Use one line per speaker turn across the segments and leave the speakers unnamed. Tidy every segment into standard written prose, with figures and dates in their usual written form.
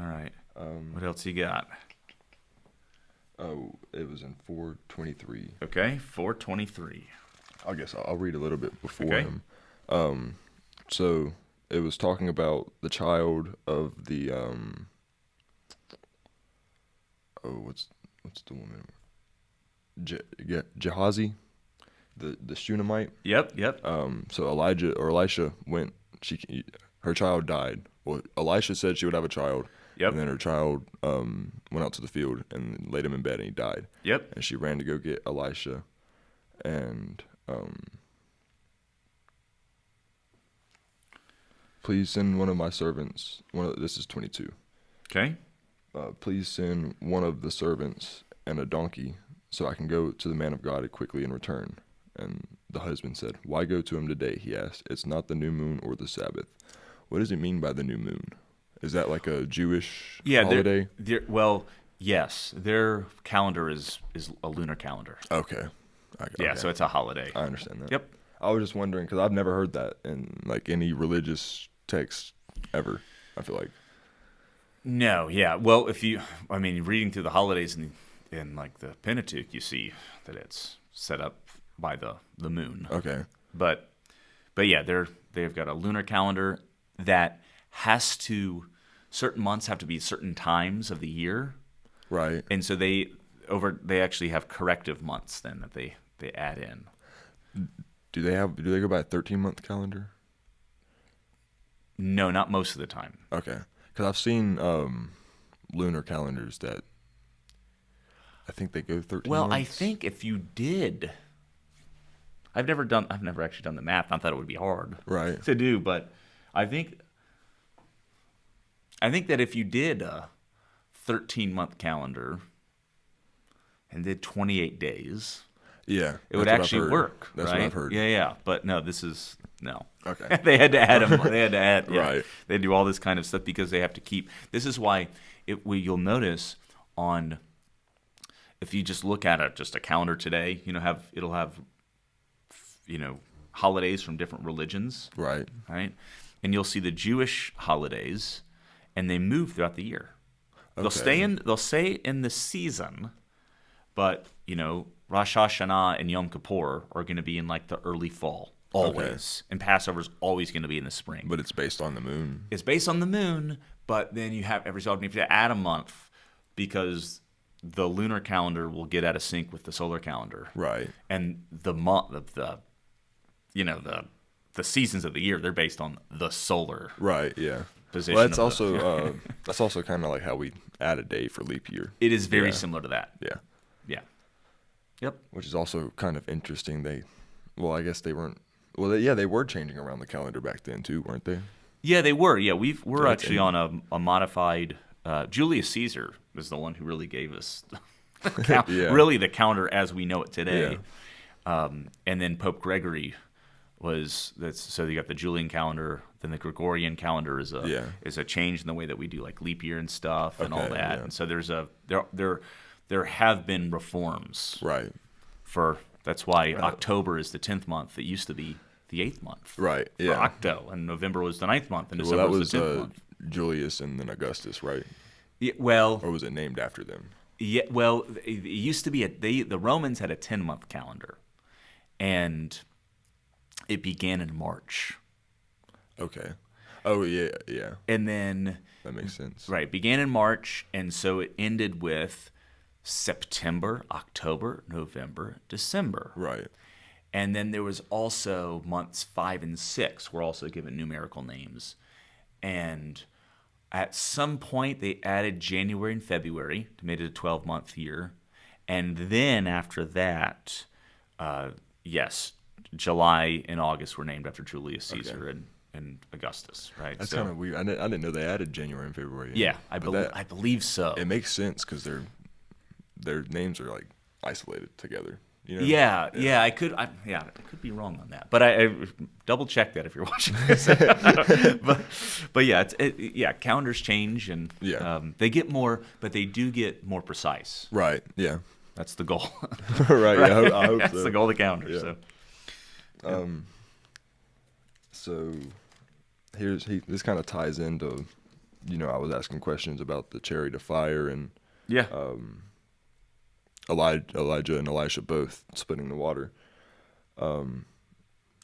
All right. What else you got?
Oh, it was in 423.
Okay, 423.
I guess I'll read a little bit before
Okay.
him. So it was talking about the child of the what's the woman? Gehazi, the Shunammite.
Yep.
So Elijah or Elisha went. Her child died. Well, Elisha said she would have a child.
Yep.
And then her child went out to the field and laid him in bed, and he died.
Yep.
And she ran to go get Elisha, and please send one of my servants. This is 22.
Okay.
Please send one of the servants and a donkey, so I can go to the man of God quickly and return. And the husband said, "Why go to him today?" He asked. "It's not the new moon or the Sabbath." What does it mean by the new moon? Is that like a Jewish holiday?
Well, yes. Their calendar is a lunar calendar.
Okay.
Yeah, so it's a holiday.
I understand that.
Yep.
I was just wondering because I've never heard that in like any religious text ever. I feel like.
No, yeah. Well, reading through the holidays in like the Pentateuch, you see that it's set up by the moon.
Okay.
But yeah, they've got a lunar calendar that certain months have to be certain times of the year.
Right.
And so they actually have corrective months then that they add in.
Do they go by a 13-month calendar?
No, not most of the time.
Okay. Because I've seen lunar calendars that I think they go 13
Well,
months.
I think if you did, I've never actually done the math. Not that it would be hard
Right.
to do, but I think that if you did a 13-month calendar and did 28 days,
Yeah.
it would
that's what I've
actually
heard.
work.
That's
right?
what I've heard.
Yeah. But no, this is no.
Okay.
They had to add them. They had to add. Yeah.
Right.
They do all this kind of stuff because they have to keep. This is why you'll notice if you just look at just a calendar today, it'll have holidays from different religions.
Right.
Right. And you'll see the Jewish holidays, and they move throughout the year.
Okay.
They'll stay in the season, but Rosh Hashanah and Yom Kippur are going to be in like the early fall always, and Passover's always going to be in the spring.
But it's based on the moon.
It's based on the moon, but then you have every so often you have to add a month because the lunar calendar will get out of sync with the solar calendar.
Right.
And the month of the seasons of the year, they're based on the solar
Right. Yeah.
position.
Well, that's also kind of like how we add a day for leap year.
It is very
Yeah.
similar to that.
Yeah.
Yeah. Yep.
Which is also kind of interesting. I guess they weren't. Well, they were changing around the calendar back then too, weren't they?
Yeah, they were. Yeah, we're
Yeah,
actually on a modified. Julius Caesar was the one who really gave us
Yeah.
really the calendar as we know it today.
Yeah.
And then Pope Gregory so you got the Julian calendar, then the Gregorian calendar is a change in the way that we do like leap year and stuff and all
Okay,
that.
yeah.
And so there have been reforms
Right.
that's why October is the 10th month. It used to be the 8th month.
Right.
For
Yeah.
Octo, and November was the 9th month, and
Well,
December
that
was the 10th month.
Julius and then Augustus, right?
Yeah, well,
Or was it named after them?
yeah, well, it used to be the Romans had a 10-month calendar, and it began in March,
Okay. Oh yeah, yeah.
and then
That makes sense.
right began in March, and so it ended with September, October, November, December,
Right.
and then there was also months 5 and 6 were also given numerical names, and at some point they added January and February to make it a 12-month year, and then after that, yes, July and August were named after Julius Caesar and Augustus, right?
That's
So-
kind of weird. I didn't know they added January and February.
yeah, I
But
believe so.
it makes sense because their names are like isolated together. You know?
Yeah, I could be wrong on that, but I double check that if you're watching this. but yeah, calendars change and
Yeah.
they get more, but they do get more precise.
Right. Yeah.
That's the goal.
Right. Yeah. I hope
That's
so.
the goal of the calendar.
Yeah.
So
So this kind of ties into I was asking questions about the chariot of fire and
Yeah.
Elijah and Elisha both splitting the water.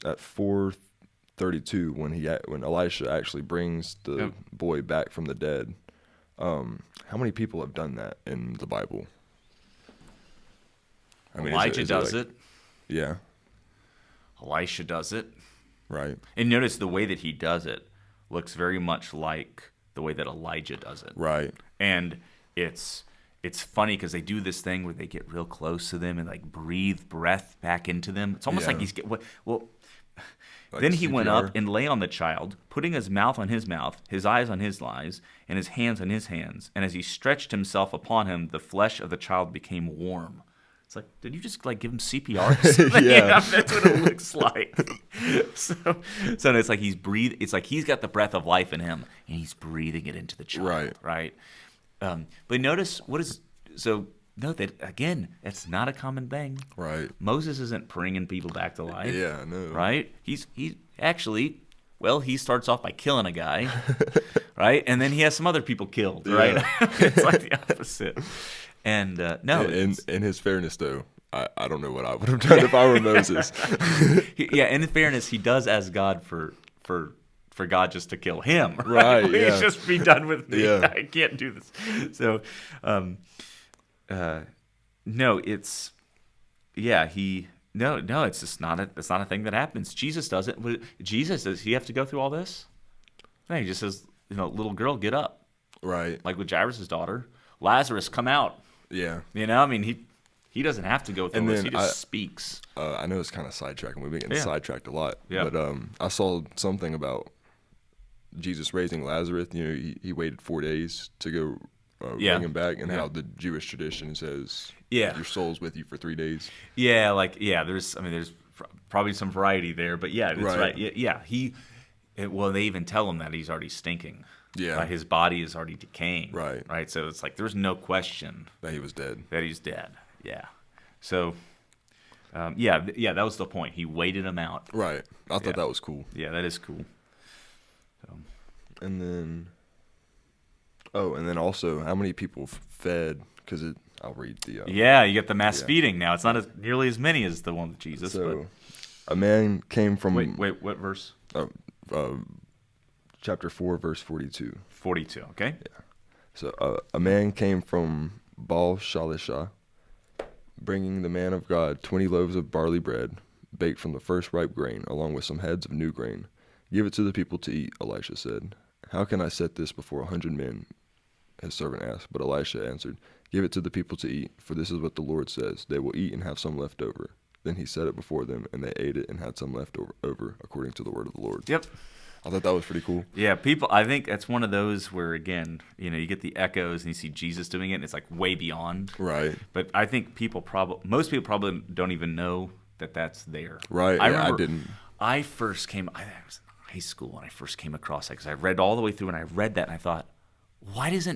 At 4:32, when Elisha actually brings the
Yep.
boy back from the dead, how many people have done that in the Bible? I mean,
Elijah does
like-
it.
Yeah,
Elisha does it.
right,
And notice the way that he does it looks very much like the way that Elijah does it.
right,
And it's funny because they do this thing where they get real close to them and like breathe breath back into them. It's almost like
Yeah.
he's well.
Like
Then he went
CPR?
up and lay on the child, putting his mouth on his mouth, his eyes on his eyes, and his hands on his hands. And as he stretched himself upon him, the flesh of the child became warm. It's like, did you just like give him CPR? Or something?
Yeah.
That's what it looks like. so it's like it's like he's got the breath of life in him, and he's breathing it into the child. Right. But notice note that again, it's not a common thing.
right.
Moses isn't bringing people back to life.
Yeah, I know.
Right? He actually, well, he starts off by killing a guy, right? And then he has some other people killed, right? It's like the opposite. And no,
In his fairness, though, I don't know what I would have done if I were Moses.
in fairness, he does ask God for God just to kill him,
Right,
Please
yeah.
just be done with me.
Yeah.
I can't do this. So, no, it's no, it's just not a thing that happens. Jesus does it. Does he have to go through all this? No, he just says, little girl, get up,
Right.
like with Jairus' daughter. Lazarus, come out.
Yeah.
I mean, he doesn't have to go through
And
this.
then
He just speaks.
I know it's kind of sidetracking. We've been getting
Yeah.
sidetracked a lot.
Yeah.
But I saw something about Jesus raising Lazarus. He waited 4 days to go
Yeah.
bring him back, and
Yeah.
how the Jewish tradition says,
Yeah.
your soul's with you for 3 days.
There's probably some variety there, but yeah, that's
Right.
right. Yeah. Well, they even tell him that he's already stinking.
Yeah.
His body is already decaying.
Right.
Right. So it's like there's no question
That he was dead.
that he's dead. Yeah. So, that was the point. He waited him out.
Right. I thought
Yeah.
that was cool.
Yeah, that is cool. So,
And then, and then also, how many people fed? Because I'll read the.
yeah, you get the mass
Yeah.
feeding now. It's not nearly as many as the one with Jesus.
So, a man came from.
but wait, what verse?
Chapter 4, verse 42.
42. Okay.
So a man came from Baal Shalisha, bringing the man of God 20 loaves of barley bread, baked from the first ripe grain, along with some heads of new grain. Give it to the people to eat, Elisha said. How can I set this before 100 men? His servant asked. But Elisha answered, Give it to the people to eat, for this is what the Lord says. They will eat and have some left over. Then he set it before them, and they ate it and had some left over, according to the word of the Lord.
Yep.
I thought that was pretty cool.
Yeah, I think that's one of those where, again, you get the echoes and you see Jesus doing it, and it's like way beyond.
Right.
But I think most people probably don't even know that that's there.
Right.
I
Yeah, I
remember
didn't.
I was in high school when I first came across that, because I read all the way through and I read that and I thought, why does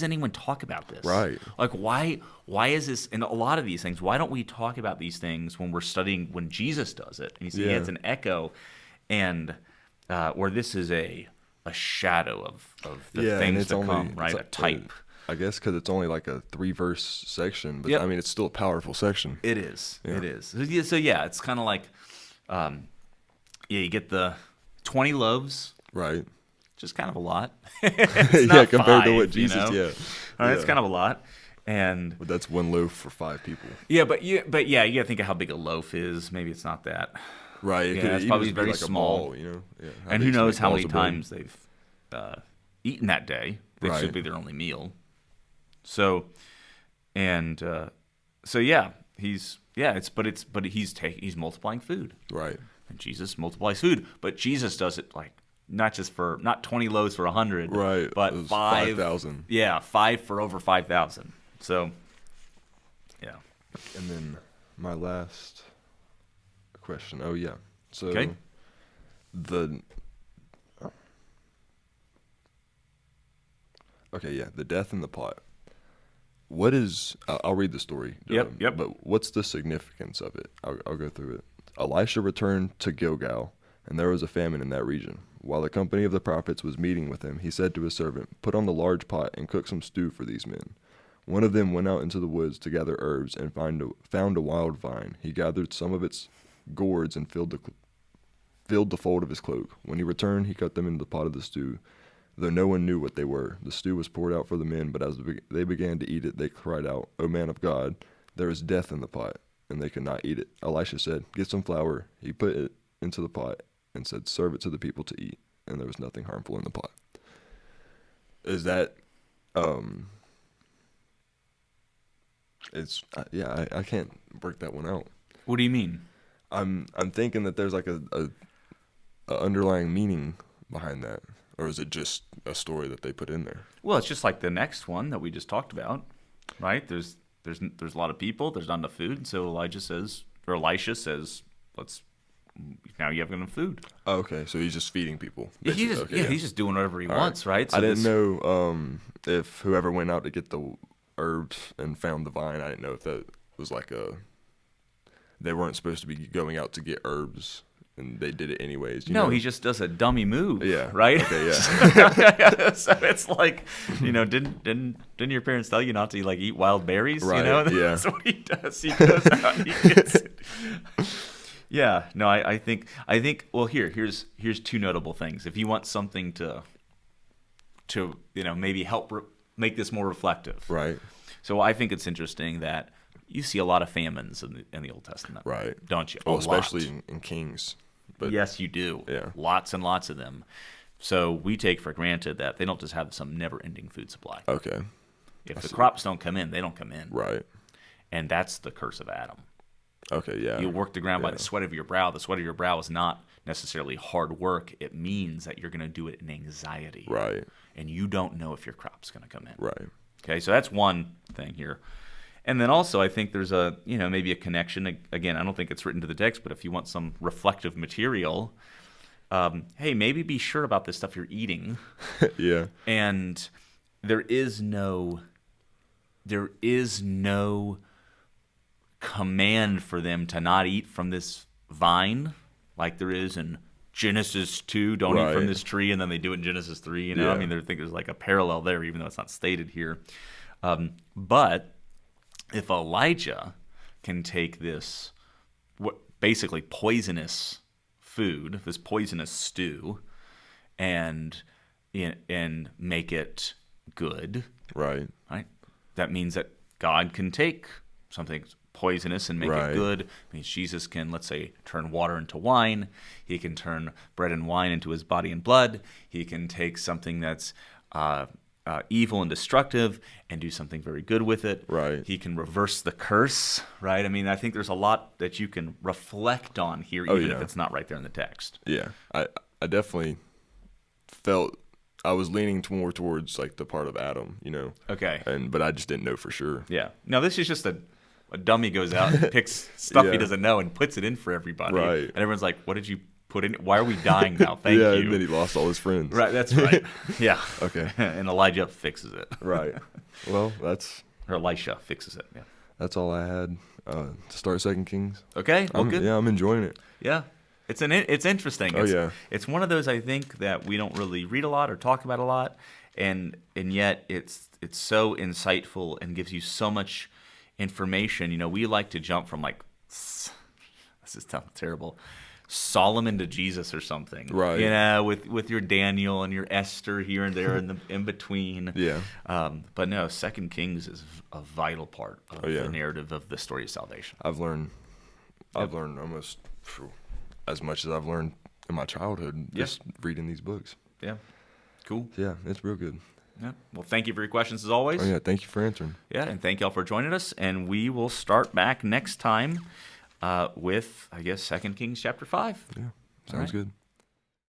anyone talk about this?
Right.
Like why is this in a lot of these things? Why don't we talk about these things when we're studying when Jesus does it? And you see,
Yeah.
it's an echo, and where this is a shadow of the
and
things
it's
to
only,
come, right?
it's
A type.
I guess because it's only like a 3-verse section, but
Yep.
I mean, it's still a powerful section.
It is.
Yeah.
It is. So yeah, it's kind of like, you get the 20 loaves,
Right.
just kind of a lot.
Yeah, compared to what Jesus,
All right,
yeah.
it's kind of a lot, and
But that's 1 loaf for 5 people.
yeah, but you gotta think of how big a loaf is. Maybe it's not that,
Right. It
Yeah,
could
it's
even
probably
just be
very
like a
small.
ball, Yeah.
and
they
who
just
knows
make
how
balls
many
of bread.
times they've eaten that day. That
Right.
should be their only meal. So, and so yeah, he's multiplying food.
Right.
And Jesus multiplies food, but Jesus does it like not 20 loaves for 100,
Right.
but
It was
5,000. Yeah, 5 for over 5,000. So, yeah.
And then my last question. Oh, yeah. So
Okay.
the death in the pot. What is? I'll read the story.
Yep.
But what's the significance of it? I'll go through it. Elisha returned to Gilgal, And there was a famine in that region. While the company of the prophets was meeting with him, he said to his servant, "Put on the large pot and cook some stew for these men." One of them went out into the woods to gather herbs and found a wild vine. He gathered some of its gourds and filled the fold of his cloak. When he returned, he cut them into the pot of the stew, though no one knew what they were. The stew was poured out for the men, but as they began to eat it, they cried out, "O man of God, there is death in the pot," and they could not eat it. Elisha said, "Get some flour." He put it into the pot and said, "Serve it to the people to eat," and there was nothing harmful in the pot. Is that, I can't work that one out.
What do you mean?
I'm thinking that there's like a underlying meaning behind that, or is it just a story that they put in there?
Well, it's just like the next one that we just talked about, right? There's a lot of people. There's not enough food, and so Elisha says, now you have enough food.
Oh, okay, so he's just feeding people.
Yeah,
basically.
he's just doing whatever he
All
wants, right? So
I didn't know if whoever went out to get the herbs and found the vine, I didn't know if that was like they weren't supposed to be going out to get herbs, and they did it anyways. You know?
he just does a dummy move.
Yeah.
Right.
Okay. Yeah.
So it's like, didn't your parents tell you not to like eat wild berries?
Right. Yeah.
That's what he does. He goes out. He gets it. Yeah. No. I think. Well, here's two notable things. If you want something to maybe help make this more reflective.
Right.
So I think it's interesting that you see a lot of famines in the Old Testament.
Right.
Don't you?
Well, especially in Kings. But
yes, you do.
Yeah.
Lots and lots of them. So we take for granted that they don't just have some never-ending food supply.
Okay.
If the crops don't come in, they don't come in.
Right.
And that's the curse of Adam.
Okay. Yeah.
You work the ground by the sweat of your brow. The sweat of your brow is not necessarily hard work. It means that you're going to do it in anxiety.
Right.
And you don't know if your crop's going to come in.
Right.
Okay, so that's one thing here. And then also I think there's maybe a connection. Again, I don't think it's written to the text, but if you want some reflective material, hey, maybe be sure about this stuff you're eating.
Yeah.
And there is no command for them to not eat from this vine like there is in Genesis 2, don't eat from this tree, and then they do it in Genesis 3.
Yeah.
I mean, I think there's like a parallel there, even though it's not stated here. But if Elijah can take this basically poisonous food, this poisonous stew, and make it good,
Right.
that means that God can take something poisonous and make it good. It means Jesus can, let's say, turn water into wine. He can turn bread and wine into his body and blood. He can take something that's evil and destructive and do something very good with it.
Right.
He can reverse the curse, right? I mean, I think there's a lot that you can reflect on here, even if it's not right there in the text.
Yeah. I definitely felt I was leaning more towards like the part of Adam,
Okay.
but I just didn't know for sure.
Yeah. Now, this is just a dummy goes out and picks stuff he doesn't know and puts it in for everybody.
Right.
And everyone's like, what did you put in? Why are we dying now? Thank you.
And then he lost all his friends.
Right, that's right. Yeah.
Okay.
And Elijah fixes it.
Right. Well,
Or Elisha fixes it. Yeah.
that's all I had to start 2 Kings.
Okay. Well, good.
Yeah, I'm enjoying it.
Yeah. It's interesting. It's one of those, I think, that we don't really read a lot or talk about a lot, and yet it's so insightful and gives you so much information. We like to jump from like, this is terrible, Solomon to Jesus or something.
Right.
With your Daniel and your Esther here and there in between.
Yeah.
But no, 2 Kings is a vital part of the narrative of the story of salvation.
I've learned almost as much as I've learned in my childhood just reading these books.
Yeah. Cool.
Yeah, it's real good.
Yeah. Well, thank you for your questions as always.
Oh, yeah, thank you for answering.
Yeah, and thank y'all for joining us. And we will start back next time with, I guess, 2 Kings chapter 5.
Yeah, sounds good.